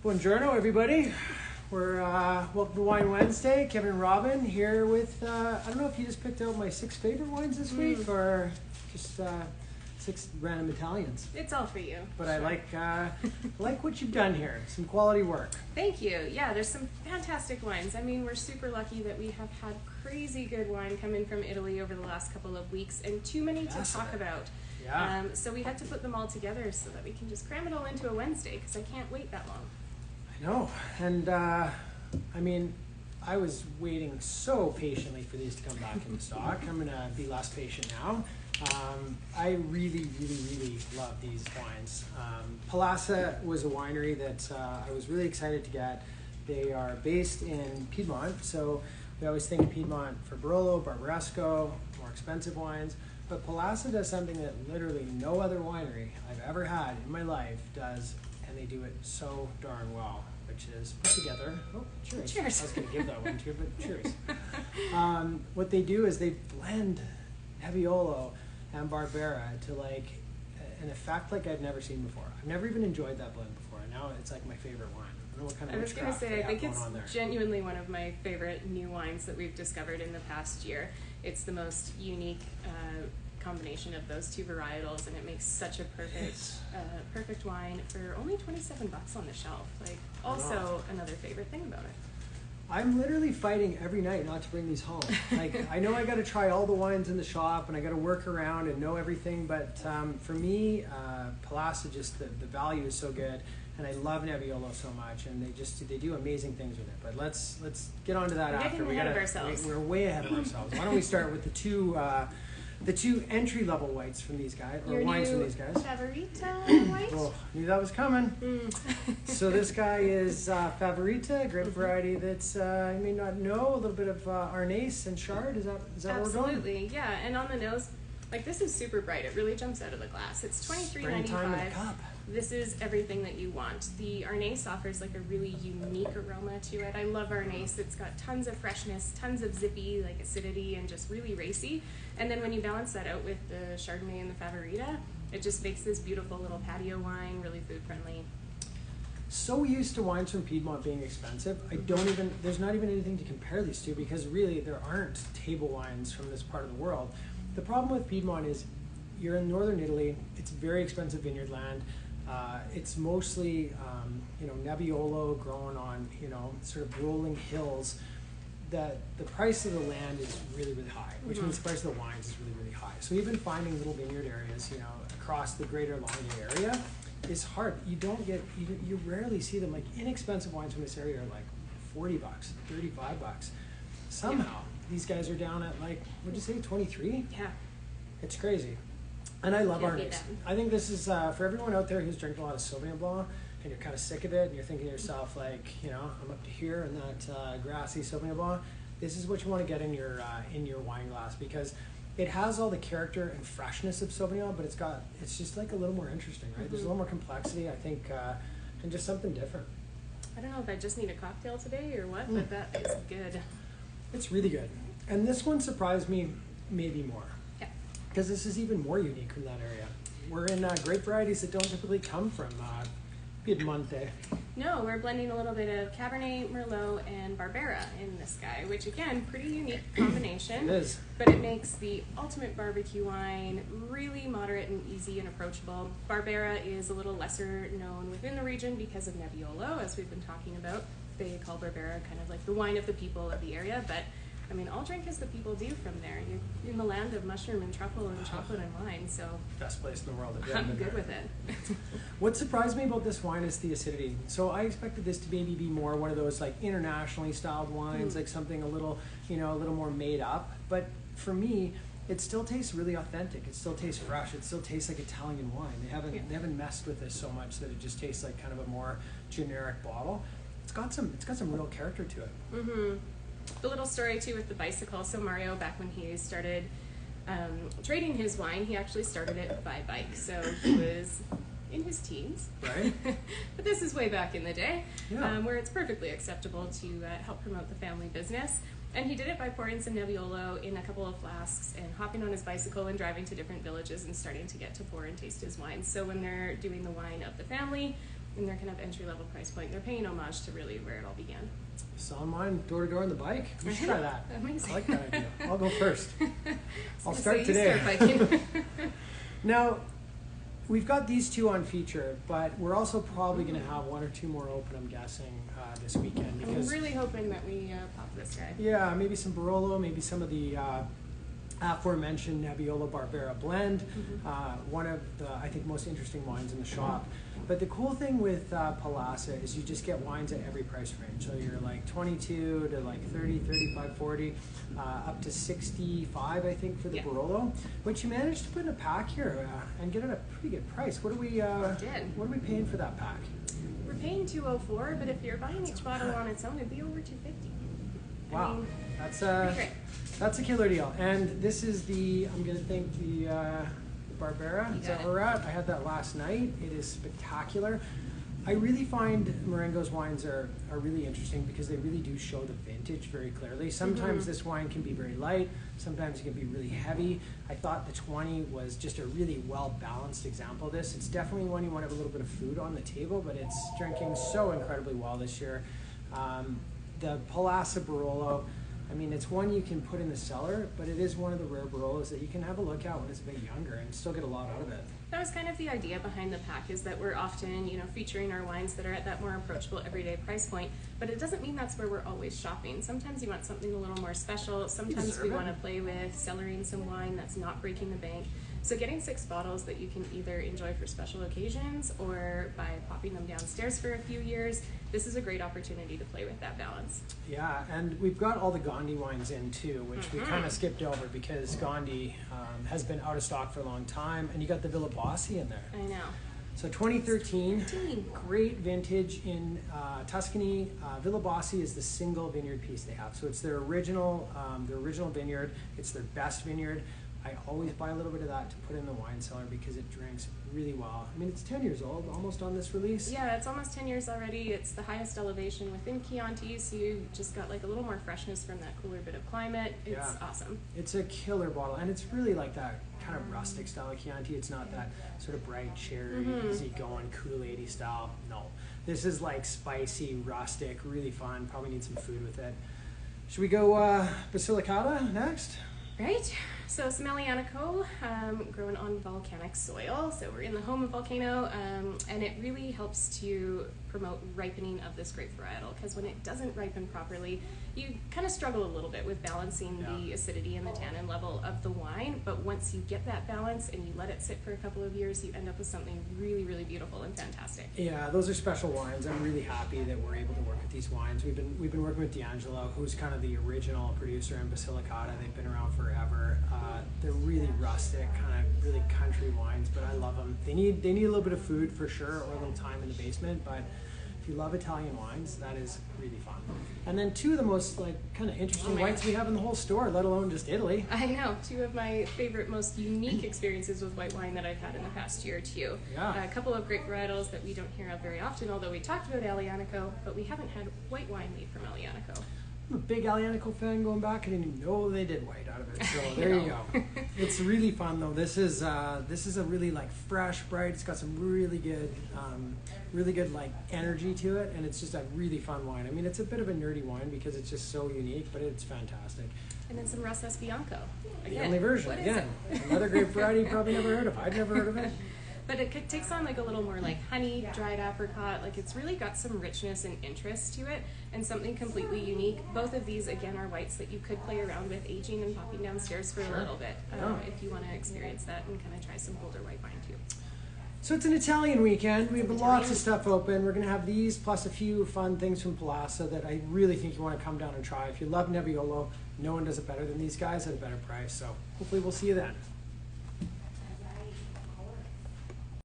Buongiorno, everybody. We're welcome to Wine Wednesday. Kevin and Robin here with I don't know if you just picked out my 6 favorite wines this week or just 6 random Italians. It's all for you. But sure. I like what you've done here. Some quality work. Thank you. Yeah, there's some fantastic wines. I mean, we're super lucky that we have had crazy good wine come in from Italy over the last couple of weeks, and too many to talk about. Yeah. So we had to put them all together so that we can just cram it all into a Wednesday, because I can't wait that long. I know. And I mean, I was waiting so patiently for these to come back into stock. I'm going to be less patient now. I really love these wines. Pelassa was a winery that I was really excited to get. They are based in Piedmont, so we always think Piedmont for Barolo, Barbaresco, more expensive wines. But Pelassa does something that literally no other winery I've ever had in my life does, and they do it so darn well, which is put together. Oh, cheers. Cheers. I was going to give that one to you, but cheers. What they do is they blend Nebbiolo and Barbera to like an effect like I've never seen before. I've never even enjoyed that blend before, and now it's like my favorite wine. I don't know what kind of I was going to say, I think it's genuinely one of my favorite new wines that we've discovered in the past year. It's the most unique combination of those two varietals, and it makes such a perfect wine for only $27 on the shelf. Like, also another favorite thing about it. I'm literally fighting every night not to bring these home. Like, I know I got to try all the wines in the shop, and I got to work around and know everything. But for me, Pelassa, just the value is so good, and I love Nebbiolo so much, and they do amazing things with it. But let's get on to that after. We're ahead of ourselves. We're way ahead of ourselves. Why don't we start with the two entry-level whites from these guys, or wines from these guys. Favorita white? Oh, knew that was coming. So this guy is Favorita, a grape variety that's, you may not know, a little bit of Arnase and Chard. Is that where we're going? Absolutely, yeah. And on the nose, like, this is super bright. It really jumps out of the glass. It's $23.95. This is everything that you want. The Arnase offers like a really unique aroma to it. I love Arnase. It's got tons of freshness, tons of zippy, like acidity, and just really racy. And then when you balance that out with the Chardonnay and the Favorita, it just makes this beautiful little patio wine, really food friendly. So used to wines from Piedmont being expensive, there's not even anything to compare these to, because really there aren't table wines from this part of the world. The problem with Piedmont is you're in northern Italy, it's very expensive vineyard land. It's mostly, Nebbiolo grown on, sort of rolling hills. The price of the land is really high, which means the price of the wines is really high. So even finding little vineyard areas, across the greater Longueuil area is hard. You rarely see them. Like, inexpensive wines from this area are like $40, $35. Somehow these guys are down at, like, what'd you say, 23? Yeah. It's crazy. And I love Arnase. I think this is for everyone out there who's drinking a lot of Sauvignon Blanc and you're kind of sick of it and you're thinking to yourself, like, I'm up to here in that grassy Sauvignon Blanc. This is what you want to get in your wine glass, because it has all the character and freshness of Sauvignon, but it's just like a little more interesting, right? There's a little more complexity, I think, and just something different. I don't know if I just need a cocktail today or what, but that is good. It's really good. And this one surprised me maybe more. Because this is even more unique from that area. We're in grape varieties that don't typically come from Piedmonte. No, we're blending a little bit of Cabernet, Merlot, and Barbera in this guy, which, again, pretty unique combination. It is. But it makes the ultimate barbecue wine, really moderate and easy and approachable. Barbera is a little lesser known within the region because of Nebbiolo, as we've been talking about. They call Barbera kind of like the wine of the people of the area, but I mean, all drink as the people do from there. You're in the land of mushroom and truffle and chocolate and wine, so best place in the world. I'm good with it. What surprised me about this wine is the acidity. So I expected this to maybe be more one of those like internationally styled wines, like something a little more made up. But for me, it still tastes really authentic. It still tastes fresh. It still tastes like Italian wine. They haven't messed with this so much that it just tastes like kind of a more generic bottle. It's got some real character to it. Mm-hmm. The little story too with the bicycle. So Mario, back when he started trading his wine, he actually started it by bike. So he was in his teens, right? But this is way back in the day, yeah. Where it's perfectly acceptable to help promote the family business. And he did it by pouring some Nebbiolo in a couple of flasks and hopping on his bicycle and driving to different villages and starting to get to pour and taste his wines. So when they're doing the wine of the family, and they're kind of entry-level price point. They're paying homage to really where it all began. Selling wine door to door on the bike. We should try that. Amazing. I like that idea. I'll go first. I'll start You today. start biking. Now, we've got these two on feature, but we're also probably going to have one or two more open, I'm guessing, this weekend. I'm really hoping that we pop this guy. Yeah, maybe some Barolo, maybe some of the aforementioned Nebbiolo Barbera blend. One of the, I think, most interesting wines in the shop. But the cool thing with Pelassa is you just get wines at every price range. So you're like 22 to like 30, 35, 40, up to 65, I think, for the Barolo, which you managed to put in a pack here and get at a pretty good price. What are we paying for that pack? We're paying $204, but if you're buying each bottle on its own, it'd be over $250. Wow, I mean, that's a killer deal. And this is the, I'm gonna think the Barbera. Is that where we're at? I had that last night. It is spectacular. I really find Marengo's wines are really interesting because they really do show the vintage very clearly. Sometimes this wine can be very light, sometimes it can be really heavy. I thought the 20 was just a really well-balanced example of this. It's definitely one you want to have a little bit of food on the table, but it's drinking so incredibly well this year. The Pelassa Barolo, I mean, it's one you can put in the cellar, but it is one of the rare Barolos that you can have a look at when it's a bit younger and still get a lot out of it. That was kind of the idea behind the pack, is that we're often, featuring our wines that are at that more approachable everyday price point, but it doesn't mean that's where we're always shopping. Sometimes you want something a little more special. Sometimes we want to play with cellaring some wine that's not breaking the bank. So getting 6 bottles that you can either enjoy for special occasions or by popping them downstairs for a few years, this is a great opportunity to play with that balance. Yeah, and we've got all the Gondi wines in too, which we kind of skipped over because Gondi has been out of stock for a long time, and you got the Villabossi in there. I know. So 2013, great vintage in Tuscany. Villabossi is the single vineyard piece they have. So it's their original vineyard. It's their best vineyard. I always buy a little bit of that to put in the wine cellar because it drinks really well. I mean, it's 10 years old, almost on this release. Yeah, it's almost 10 years already. It's the highest elevation within Chianti, so you just got like a little more freshness from that cooler bit of climate. It's awesome. It's a killer bottle, and it's really like that kind of rustic style of Chianti. It's not that sort of bright cherry, easy-going, Kool-Aid-y style. No, this is like spicy, rustic, really fun. Probably need some food with it. Should we go Basilicata next? Right. So some Italiano, grown on volcanic soil. So we're in the home of volcano, and it really helps to promote ripening of this grape varietal, because when it doesn't ripen properly, you kind of struggle a little bit with balancing the acidity and the tannin level of the wine. But once you get that balance and you let it sit for a couple of years, you end up with something really, really beautiful and fantastic. Yeah, those are special wines. I'm really happy that we're able to work with these wines. We've been working with D'Angelo, who's kind of the original producer in Basilicata. They've been around forever. They're really rustic, kind of really country wines, but I love them. They need a little bit of food for sure, or a little time in the basement, but if you love Italian wines, that is really fun. And then 2 of the most kind of interesting whites we have in the whole store, let alone just Italy. I know, 2 of my favorite, most unique experiences with white wine that I've had in the past year too. Yeah. A couple of grape varietals that we don't hear of very often, although we talked about Italiano, but we haven't had white wine made from Italiano. I'm a big Italiano fan going back. I didn't even know they did white out of it. So there you go. It's really fun though. This is a really fresh, bright. It's got some really good energy to it, and it's just a really fun wine. I mean, it's a bit of a nerdy wine because it's just so unique, but it's fantastic. And then some Rossas Bianco. The only version again. Another grape variety you probably never heard of. I'd never heard of it. But it takes on a little more honey, dried apricot. It's really got some richness and interest to it, and something completely unique. Both of these, again, are whites that you could play around with aging and popping downstairs for a little bit if you want to experience that and kind of try some older white wine too. So it's an Italian weekend. We have lots of stuff open. We're going to have these plus a few fun things from Pelassa that I really think you want to come down and try. If you love Nebbiolo, no one does it better than these guys at a better price. So hopefully we'll see you then.